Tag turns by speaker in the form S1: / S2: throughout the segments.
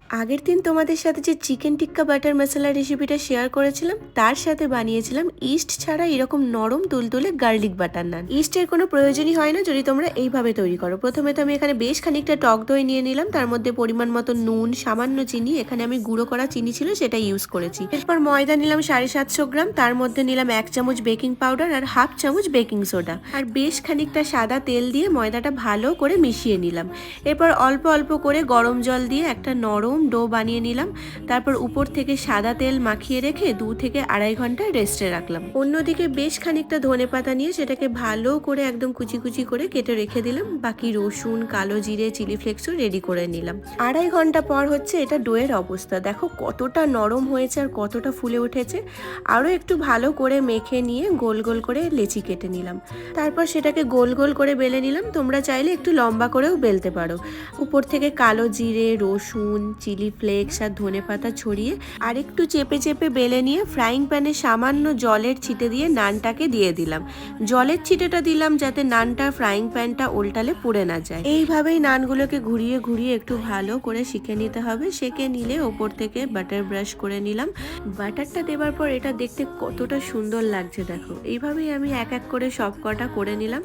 S1: আগের দিন তোমাদের সাথে যে চিকেন টিক্কা বাটার মশলা রেসিপিটা শেয়ার করেছিলাম তার সাথে বানিয়েছিলাম ইস্ট ছাড়া এরকম নরম তুলতুলে গার্লিক বাটার নান। ইস্টের কোনো প্রয়োজনই হয় না যদি তোমরা এইভাবে তৈরি করো। প্রথমে তো আমি এখানে বেশ খানিকটা টক দই নিয়ে নিলাম, তার মধ্যে পরিমাণ মতো নুন, সামান্য চিনি, এখানে আমি গুঁড়ো করা চিনি ছিল সেটা ইউজ করেছি। এরপর ময়দা নিলাম 750 গ্রাম, তার মধ্যে নিলাম 1 চামচ বেকিং পাউডার আর 1/2 চামচ বেকিং সোডা, আর বেশ খানিকটা সাদা তেল দিয়ে ময়দাটা ভালো করে মিশিয়ে নিলাম। এরপর অল্প অল্প করে গরম জল দিয়ে একটা নরম ডো বানিয়ে নিলাম। তারপর উপর থেকে সাদা তেল মাখিয়ে রেখে 2 থেকে 2.5 ঘন্টা রেস্টে রাখলাম। অন্যদিকে বেশ খানিকটা ধনেপাতা নিয়ে সেটাকে ভালো করে একদম কুচি কুচি করে কেটে রেখে দিলাম। বাকি রসুন, কালো জিরে, চিলি ফ্লেক্সও রেডি করে নিলাম। 2.5 ঘন্টা পর হচ্ছে এটা ডোয়ের অবস্থা, দেখো কতটা নরম হয়েছে আর কতটা ফুলে উঠেছে। আরও একটু ভালো করে মেখে নিয়ে গোল গোল করে লেচি কেটে নিলাম। তারপর সেটাকে গোল গোল করে বেলে নিলাম। তোমরা চাইলে একটু লম্বা করেও বেলতে পারো। উপর থেকে কালো জিরে, রসুন, চিলি ফ্লেক্স আর ধনেপাতা ছড়িয়ে আর একটু চেপে চেপে বেলে নিয়ে ফ্রাইং প্যানে সামান্য জলের ছিটে দিয়ে নানটাকে দিয়ে দিলাম। জলের ছিটেটা দিলাম যাতে নানটা ফ্রাইং প্যানটা উল্টালে পুড়ে না যায়। এইভাবেই নানগুলোকে ঘুরিয়ে ঘুরিয়ে একটু ভালো করে শিখে নিতে হবে। সেঁকে নিলে ওপর থেকে বাটার ব্রাশ করে নিলাম। বাটারটা দেওয়ার পর এটা দেখতে কতটা সুন্দর লাগছে দেখো। এইভাবেই আমি এক এক করে সব কটা করে নিলাম।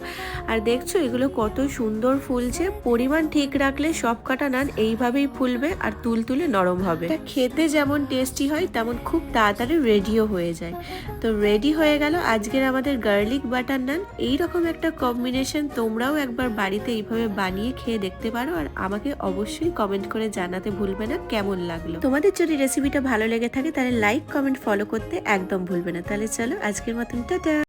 S1: আর দেখছো এগুলো কত সুন্দর ফুলছে। পরিমাণ ঠিক রাখলে সব কটা নান এইভাবেই ফুলবে আর তুলতুলে নরম হবে। এটা খেতে যেমন টেস্টি হয় তেমন খুব তাড়াতাড়ি রেডিও হয়ে যায়। তো রেডি হয়ে গেল আজকের আমাদের গার্লিক বাটার নান। এইরকম একটা কম্বিনেশন তোমরাও একবার বাড়িতে এইভাবে বানিয়ে খেয়ে দেখতে পারো আর আমাকে অবশ্যই কমেন্ট করে জানাতে ভুলবে না কেমন লাগলো। তোমাদের যদি রেসিপিটা ভালো লেগে থাকে তাহলে লাইক, কমেন্ট, ফলো করতে একদম ভুলবে না। তাহলে চলো আজকের মতন টাটা।